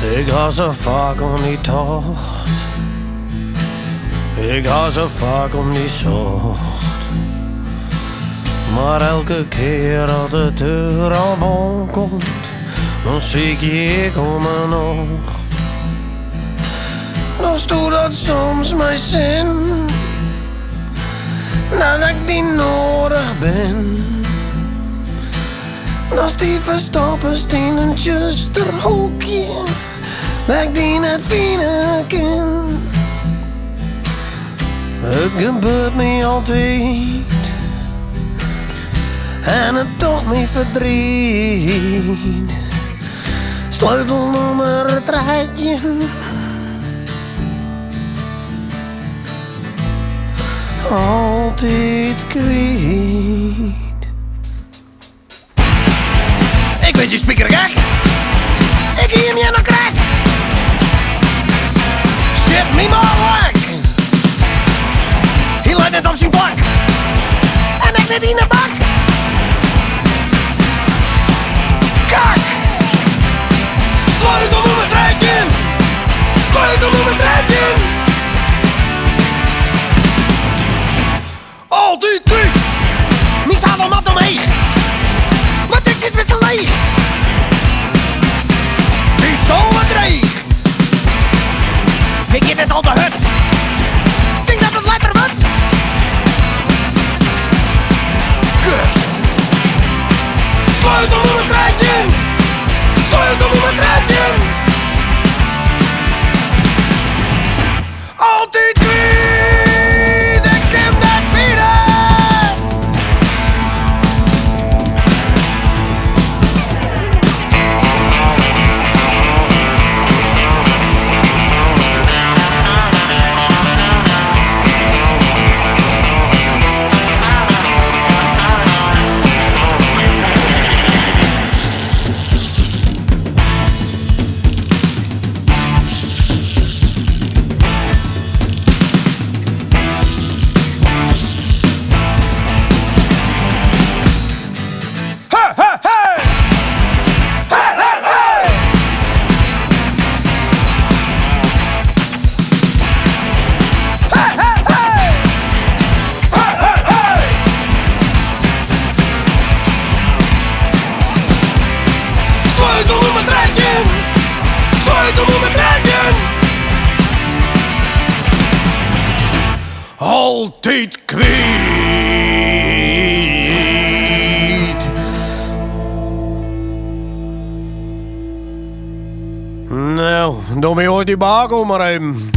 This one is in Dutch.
Ik ga zo vaak om die tocht. Ik ga zo vaak om die zocht. Maar elke keer dat de deur al komt, dan zie ik je komen nog. Dan stoot dat soms mijn zin, nadat ik die nodig ben. Dan die verstoppen stienentjes ter hoekje, waar ik die net vinden ken. Het gebeurt me altijd en het toch me verdriet. Sleutelnummer het rijtje, altijd kwijt. Ik weet je speaker gek, ik hier hem je nog krijg. Zet me maar weg. Hij lijkt net op zijn plank en ik net in de bak. Kak! Sleutel om het rijtje, sleutel om het rijtje. Altijd kwijt. Mijn zadel mat omheen, want ik zit weer te leeg. Niet zo wat dreig. Ik heb net al de hut. Denk dat het lekker wordt. Kut. Sleutel om het rijtje, sleutel om het rijtje. Altijd kwijt, ik heb net vieren. Sleutel om het rijtje, sleutel om het rijtje. Altijd kwijt. Nou, doe me ooit die bako maar even.